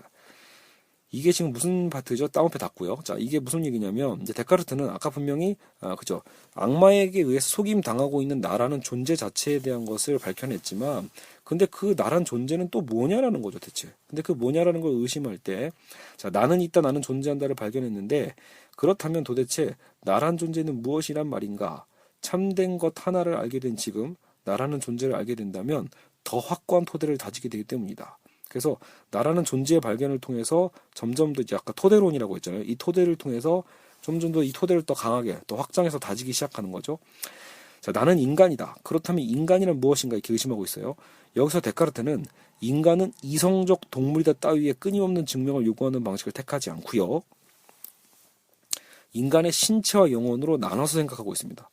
이게 지금 무슨 파트죠? 다운표 닫고요. 자, 이게 무슨 얘기냐면 이제 데카르트는 아까 분명히 그죠? 악마에게 의해서 속임 당하고 있는 나라는 존재 자체에 대한 것을 밝혀냈지만, 근데 그 나란 존재는 또 뭐냐라는 거죠, 대체. 근데 그 뭐냐라는 걸 의심할 때, 자, 나는 있다, 나는 존재한다를 발견했는데, 그렇다면 도대체 나란 존재는 무엇이란 말인가? 참된 것 하나를 알게 된 지금 나라는 존재를 알게 된다면 더 확고한 토대를 다지게 되기 때문이다. 그래서 나라는 존재의 발견을 통해서 점점 더 이제 아까 토대론이라고 했잖아요. 이 토대를 통해서 점점 더 이 토대를 더 강하게 더 확장해서 다지기 시작하는 거죠. 자, 나는 인간이다. 그렇다면 인간이란 무엇인가 이렇게 의심하고 있어요. 여기서 데카르트는 인간은 이성적 동물이다 따위의 끊임없는 증명을 요구하는 방식을 택하지 않고요. 인간의 신체와 영혼으로 나눠서 생각하고 있습니다.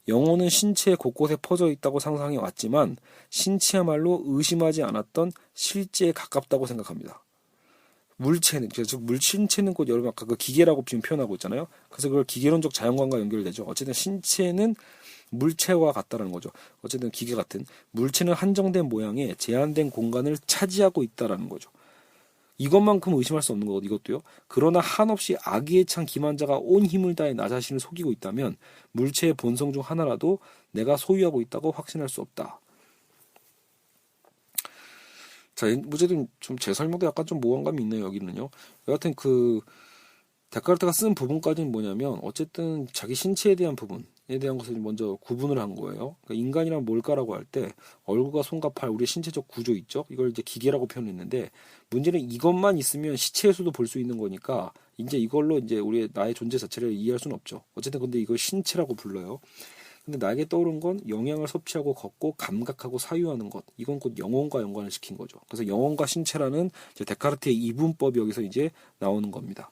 영혼은 신체 곳곳에 퍼져 있다고 상상해 왔지만 신체야말로 의심하지 않았던 실제에 가깝다고 생각합니다. 물체는, 즉 신체는 곧 여러분 아까 그 기계라고 지금 표현하고 있잖아요. 그래서 그걸 기계론적 자연관과 연결되죠. 어쨌든 신체는 물체와 같다라는 거죠. 어쨌든 기계 같은 물체는 한정된 모양에 제한된 공간을 차지하고 있다라는 거죠. 이것만큼 의심할 수 없는 거거든요. 이것도요. 그러나 한없이 악의에 찬 기만자가 온 힘을 다해 나 자신을 속이고 있다면 물체의 본성 중 하나라도 내가 소유하고 있다고 확신할 수 없다. 자, 어쨌든 좀 제 설명도 약간 좀 모호감이 있네요. 여기는요. 여하튼 그 데카르트가 쓴 부분까지는 뭐냐면 어쨌든 자기 신체에 대한 부분에 대한 것을 먼저 구분을 한 거예요. 그러니까 인간이란 뭘까라고 할 때 얼굴과 손과 팔, 우리의 신체적 구조 있죠. 이걸 이제 기계라고 표현했는데 문제는 이것만 있으면 시체에서도 볼 수 있는 거니까 이제 이걸로 이제 우리의 나의 존재 자체를 이해할 수는 없죠. 어쨌든 근데 이걸 신체라고 불러요. 근데 나에게 떠오른 건 영양을 섭취하고 걷고 감각하고 사유하는 것. 이건 곧 영혼과 연관을 시킨 거죠. 그래서 영혼과 신체라는 이제 데카르트의 이분법이 여기서 이제 나오는 겁니다.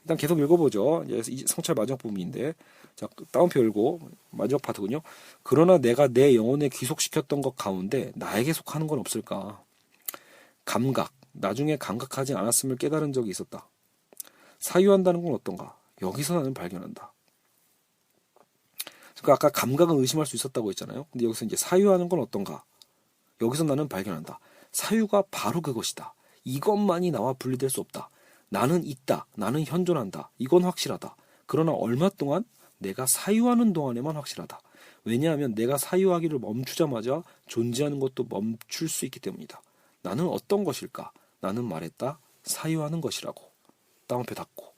일단 계속 읽어보죠. 이 성찰 마지막 부분인데, 자, 다운표 열고 마지막 파트군요. 그러나 내가 내 영혼에 귀속시켰던 것 가운데 나에게 속하는 건 없을까? 감각, 나중에 감각하지 않았음을 깨달은 적이 있었다. 사유한다는 건 어떤가? 여기서 나는 발견한다. 그러니까 아까 감각은 의심할 수 있었다고 했잖아요. 근데 여기서 이제 사유하는 건 어떤가? 여기서 나는 발견한다. 사유가 바로 그것이다. 이것만이 나와 분리될 수 없다. 나는 있다. 나는 현존한다. 이건 확실하다. 그러나 얼마 동안? 내가 사유하는 동안에만 확실하다. 왜냐하면 내가 사유하기를 멈추자마자 존재하는 것도 멈출 수 있기 때문이다. 나는 어떤 것일까? 나는 말했다. 사유하는 것이라고. 다운표 닫고.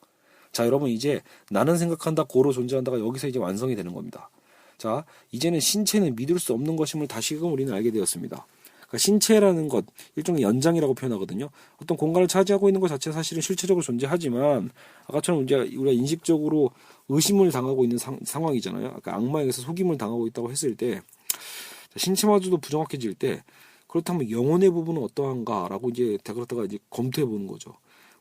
자, 여러분 이제 나는 생각한다, 고로 존재한다가 여기서 이제 완성이 되는 겁니다. 자, 이제는 신체는 믿을 수 없는 것임을 다시금 우리는 알게 되었습니다. 그러니까 신체라는 것, 일종의 연장이라고 표현하거든요. 어떤 공간을 차지하고 있는 것 자체는 사실은 실체적으로 존재하지만 아까처럼 이제 우리가 인식적으로 의심을 당하고 있는 상황이잖아요. 아까 악마에 의해서 속임을 당하고 있다고 했을 때 신체마저도 부정확해질 때 그렇다면 영혼의 부분은 어떠한가라고 이제 데카르트가 이제 검토해 보는 거죠.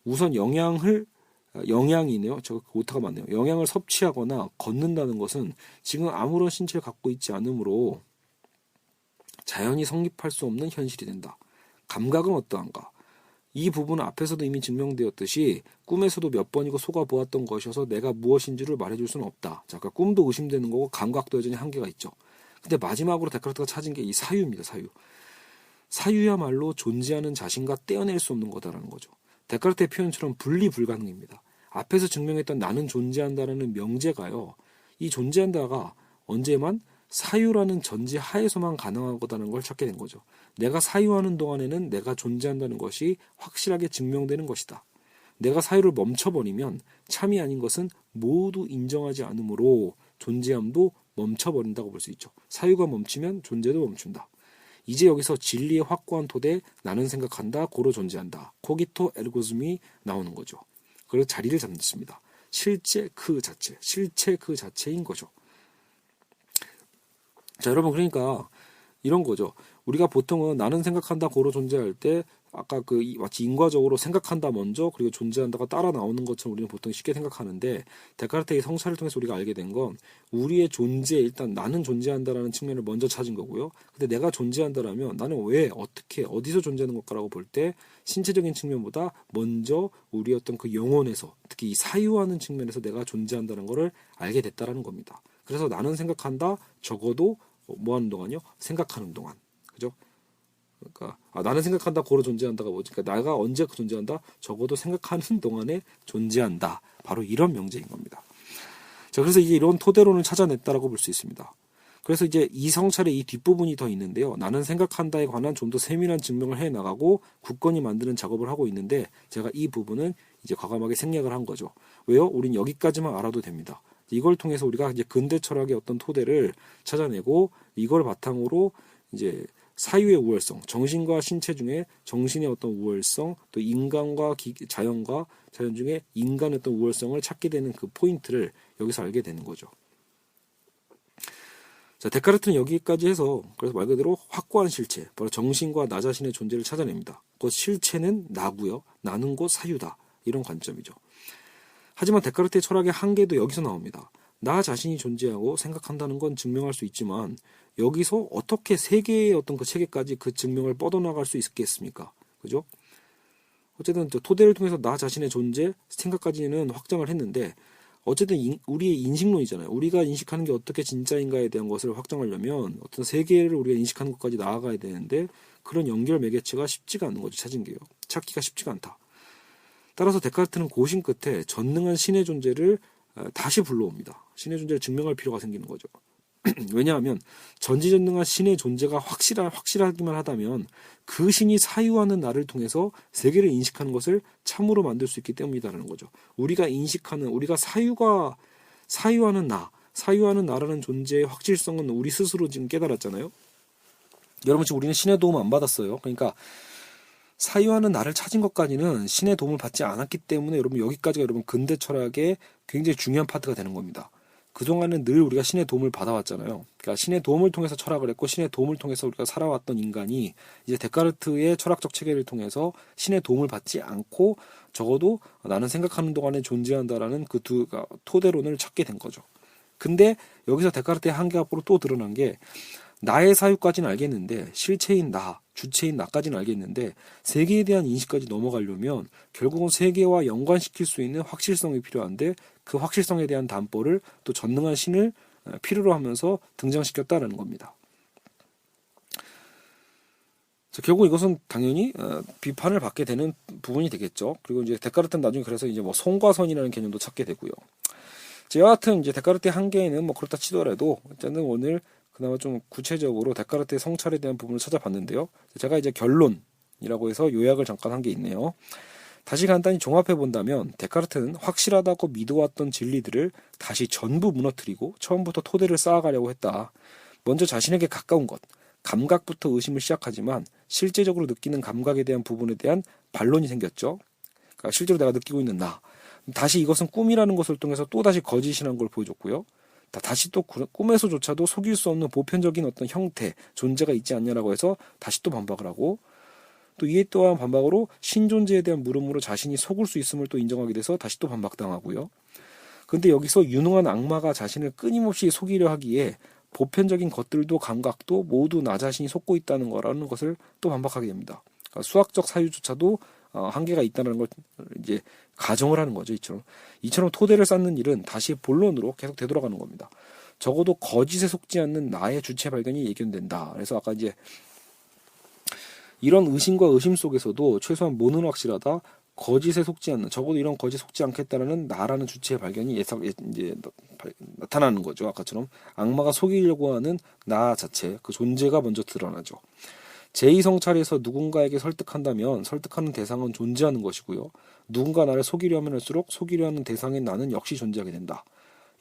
우선 영양이네요. 저 오타가 맞네요. 영양을 섭취하거나 걷는다는 것은 지금 아무런 신체를 갖고 있지 않으므로 자연히 성립할 수 없는 현실이 된다. 감각은 어떠한가? 이 부분은 앞에서도 이미 증명되었듯이 꿈에서도 몇 번이고 속아보았던 것이어서 내가 무엇인지를 말해줄 수는 없다. 자, 그러니까 꿈도 의심되는 거고 감각도 여전히 한계가 있죠. 근데 마지막으로 데카르트가 찾은 게 이 사유입니다. 사유. 사유야말로 존재하는 자신과 떼어낼 수 없는 거다라는 거죠. 데카르트의 표현처럼 분리 불가능입니다. 앞에서 증명했던 나는 존재한다라는 명제가요. 이 존재한다가 언제만 사유라는 전제 하에서만 가능한 거다는 걸 찾게 된 거죠. 내가 사유하는 동안에는 내가 존재한다는 것이 확실하게 증명되는 것이다. 내가 사유를 멈춰버리면 참이 아닌 것은 모두 인정하지 않으므로 존재함도 멈춰버린다고 볼 수 있죠. 사유가 멈추면 존재도 멈춘다. 이제 여기서 진리의 확고한 토대, 나는 생각한다, 고로 존재한다. 코기토 에르고즘이 나오는 거죠. 그래서 자리를 잡습니다. 실체 그 자체인 거죠. 자, 여러분, 그러니까 이런 거죠. 우리가 보통은 나는 생각한다, 고로 존재할 때 아까 그 마치 인과적으로 생각한다 먼저 그리고 존재한다가 따라 나오는 것처럼 우리는 보통 쉽게 생각하는데 데카르트의 성찰을 통해서 우리가 알게 된 건 우리의 존재 일단 나는 존재한다라는 측면을 먼저 찾은 거고요. 근데 내가 존재한다라면 나는 왜 어떻게 어디서 존재하는 걸까라고 볼 때 신체적인 측면보다 먼저 우리 어떤 그 영혼에서 특히 이 사유하는 측면에서 내가 존재한다는 것을 알게 됐다라는 겁니다. 그래서 나는 생각한다 적어도 뭐 하는 동안요? 생각하는 동안. 그죠? 그러니까 나는 생각한다 고로 존재한다가 뭐지? 그러니까 내가 언제 존재한다? 적어도 생각하는 동안에 존재한다. 바로 이런 명제인 겁니다. 자, 그래서 이제 이런 토대론을 찾아냈다라고 볼 수 있습니다. 그래서 이제 이 성찰의 이 뒷부분이 더 있는데요. 나는 생각한다에 관한 좀 더 세밀한 증명을 해 나가고 굳건히 만드는 작업을 하고 있는데 제가 이 부분은 이제 과감하게 생략을 한 거죠. 왜요? 우린 여기까지만 알아도 됩니다. 이걸 통해서 우리가 이제 근대 철학의 어떤 토대를 찾아내고 이걸 바탕으로 이제 사유의 우월성, 정신과 신체 중에 정신의 어떤 우월성, 또 인간과 자연과 자연 중에 인간의 어떤 우월성을 찾게 되는 그 포인트를 여기서 알게 되는 거죠. 자, 데카르트는 여기까지 해서 그래서 말 그대로 확고한 실체, 바로 정신과 나 자신의 존재를 찾아냅니다. 곧 실체는 나고요, 나는 곧 사유다. 이런 관점이죠. 하지만 데카르트의 철학의 한계도 여기서 나옵니다. 나 자신이 존재하고 생각한다는 건 증명할 수 있지만 여기서 어떻게 세계의 어떤 그 체계까지 그 증명을 뻗어나갈 수 있겠습니까? 그죠? 어쨌든 토대를 통해서 나 자신의 존재, 생각까지는 확정을 했는데 어쨌든 우리의 인식론이잖아요. 우리가 인식하는 게 어떻게 진짜인가에 대한 것을 확정하려면 어떤 세계를 우리가 인식하는 것까지 나아가야 되는데 그런 연결 매개체가 쉽지가 않는 거죠. 찾은 게요. 찾기가 쉽지가 않다. 따라서 데카르트는 고심 끝에 전능한 신의 존재를 다시 불러옵니다. 신의 존재를 증명할 필요가 생기는 거죠. 왜냐하면 전지전능한 신의 존재가 확실하기만 하다면 그 신이 사유하는 나를 통해서 세계를 인식하는 것을 참으로 만들 수 있기 때문이다라는 거죠. 우리가 인식하는 우리가 사유하는 나라는 존재의 확실성은 우리 스스로 지금 깨달았잖아요. 여러분 지금 우리는 신의 도움 안 받았어요. 그러니까 사유하는 나를 찾은 것까지는 신의 도움을 받지 않았기 때문에 여러분 여기까지가 여러분 근대 철학의 굉장히 중요한 파트가 되는 겁니다. 그동안은 늘 우리가 신의 도움을 받아왔잖아요. 그러니까 신의 도움을 통해서 철학을 했고 신의 도움을 통해서 우리가 살아왔던 인간이 이제 데카르트의 철학적 체계를 통해서 신의 도움을 받지 않고 적어도 나는 생각하는 동안에 존재한다라는 그 두 토대론을 찾게 된 거죠. 근데 여기서 데카르트의 한계가 앞으로 또 드러난 게 나의 사유까지는 알겠는데 실체인 나, 주체인 나까지는 알겠는데 세계에 대한 인식까지 넘어가려면 결국은 세계와 연관시킬 수 있는 확실성이 필요한데 그 확실성에 대한 담보를 또 전능한 신을 필요로 하면서 등장시켰다라는 겁니다. 자, 결국 이것은 당연히 비판을 받게 되는 부분이 되겠죠. 그리고 이제 데카르트는 나중에 그래서 이제 뭐 성과선이라는 개념도 찾게 되고요. 여하튼 이제 데카르트의 한계에는 뭐 그렇다 치더라도 일단은 오늘 그나마 좀 구체적으로 데카르트의 성찰에 대한 부분을 찾아봤는데요. 제가 이제 결론이라고 해서 요약을 잠깐 한 게 있네요. 다시 간단히 종합해 본다면 데카르트는 확실하다고 믿어왔던 진리들을 다시 전부 무너뜨리고 처음부터 토대를 쌓아가려고 했다. 먼저 자신에게 가까운 것, 감각부터 의심을 시작하지만 실제적으로 느끼는 감각에 대한 부분에 대한 반론이 생겼죠. 그러니까 실제로 내가 느끼고 있는 나. 다시 이것은 꿈이라는 것을 통해서 또다시 거짓이라는 걸 보여줬고요. 다시 또 꿈에서조차도 속일 수 없는 보편적인 어떤 형태, 존재가 있지 않냐라고 해서 다시 또 반박을 하고 또 이에 또한 반박으로 신존재에 대한 물음으로 자신이 속을 수 있음을 또 인정하게 돼서 다시 또 반박당하고요. 그런데 여기서 유능한 악마가 자신을 끊임없이 속이려 하기에 보편적인 것들도 감각도 모두 나 자신이 속고 있다는 거라는 것을 또 반박하게 됩니다. 그러니까 수학적 사유조차도 한계가 있다는 걸 이제 가정을 하는 거죠. 이처럼 토대를 쌓는 일은 다시 본론으로 계속 되돌아가는 겁니다. 적어도 거짓에 속지 않는 나의 주체 발견이 예견된다. 그래서 아까 이제 이런 의심과 의심 속에서도 최소한 뭐는 확실하다. 거짓에 속지 않는, 적어도 이런 거짓에 속지 않겠다라는 나라는 주체의 발견이 이제 나타나는 거죠. 아까처럼 악마가 속이려고 하는 나 자체, 그 존재가 먼저 드러나죠. 제2성찰에서 누군가에게 설득한다면 설득하는 대상은 존재하는 것이고요. 누군가 나를 속이려 하면 할수록 속이려 하는 대상인 나는 역시 존재하게 된다.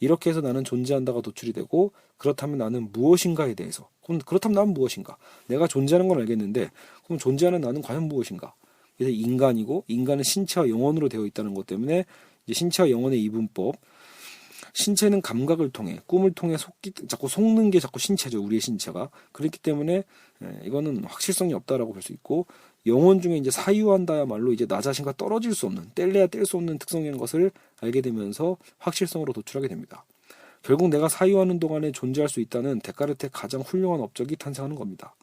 이렇게 해서 나는 존재한다가 도출이 되고 그렇다면 나는 무엇인가에 대해서 그렇다면 나는 무엇인가? 내가 존재하는 건 알겠는데 그럼 존재하는 나는 과연 무엇인가? 그래서 인간이고 인간은 신체와 영혼으로 되어 있다는 것 때문에 이제 신체와 영혼의 이분법 신체는 감각을 통해 꿈을 통해 자꾸 속는 게 자꾸 신체죠. 우리의 신체가. 그렇기 때문에 이거는 확실성이 없다라고 볼 수 있고 영혼 중에 이제 사유한다야말로 이제 나 자신과 떨어질 수 없는, 뗄래야 뗄 수 없는 특성인 것을 알게 되면서 확실성으로 도출하게 됩니다. 결국 내가 사유하는 동안에 존재할 수 있다는 데카르트의 가장 훌륭한 업적이 탄생하는 겁니다.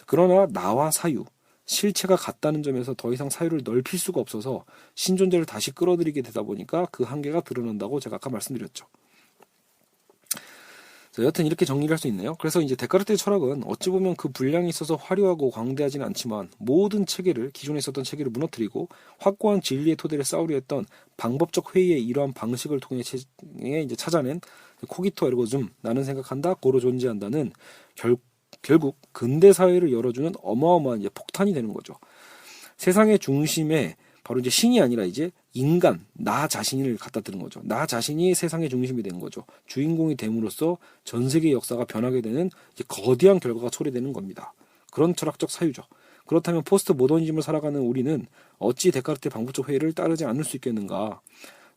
그러나 나와 사유, 실체가 같다는 점에서 더 이상 사유를 넓힐 수가 없어서 신존재를 다시 끌어들이게 되다 보니까 그 한계가 드러난다고 제가 아까 말씀드렸죠. 여하튼 이렇게 정리를 할 수 있네요. 그래서 이제 데카르트의 철학은 어찌 보면 그 분량이 있어서 화려하고 광대하지는 않지만 모든 체계를, 기존에 있었던 체계를 무너뜨리고 확고한 진리의 토대를 쌓으려 했던 방법적 회의의 이러한 방식을 통해 이제 찾아낸 코기토 에르고 줌, 나는 생각한다, 고로 존재한다는 결국 근대 사회를 열어주는 어마어마한 이제 폭탄이 되는 거죠. 세상의 중심에 바로 이제 신이 아니라 이제 인간, 나 자신을 갖다 드는 거죠. 나 자신이 세상의 중심이 된 거죠. 주인공이 됨으로써 전 세계의 역사가 변하게 되는 이제 거대한 결과가 초래되는 겁니다. 그런 철학적 사유죠. 그렇다면 포스트 모더니즘을 살아가는 우리는 어찌 데카르트의 방법적 회의를 따르지 않을 수 있겠는가?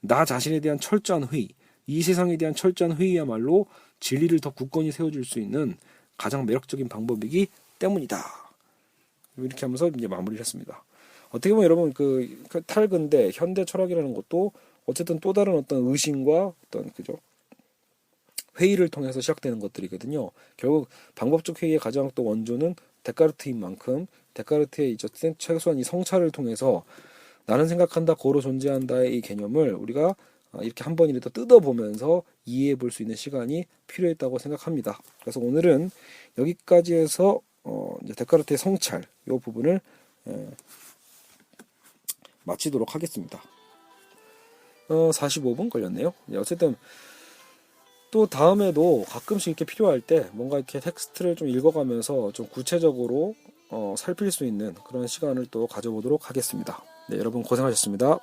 나 자신에 대한 철저한 회의, 이 세상에 대한 철저한 회의야말로 진리를 더 굳건히 세워줄 수 있는 가장 매력적인 방법이기 때문이다. 이렇게 하면서 이제 마무리를 했습니다. 어떻게 보면 여러분 그 탈근대 현대 철학이라는 것도 어쨌든 또 다른 어떤 의심과 어떤 회의를 통해서 시작되는 것들이거든요. 결국 방법적 회의의 가장 또 원조는 데카르트인 만큼 데카르트의 이제 최소한 이 성찰을 통해서 나는 생각한다, 고로 존재한다의 이 개념을 우리가 이렇게 한 번이라도 뜯어보면서 이해해 볼 수 있는 시간이 필요했다고 생각합니다. 그래서 오늘은 여기까지 해서 이제 데카르트의 성찰 이 부분을 마치도록 하겠습니다. 45분 걸렸네요. 어쨌든 또 다음에도 가끔씩 이렇게 필요할 때 뭔가 이렇게 텍스트를 좀 읽어가면서 좀 구체적으로 살필 수 있는 그런 시간을 또 가져보도록 하겠습니다. 네, 여러분 고생하셨습니다.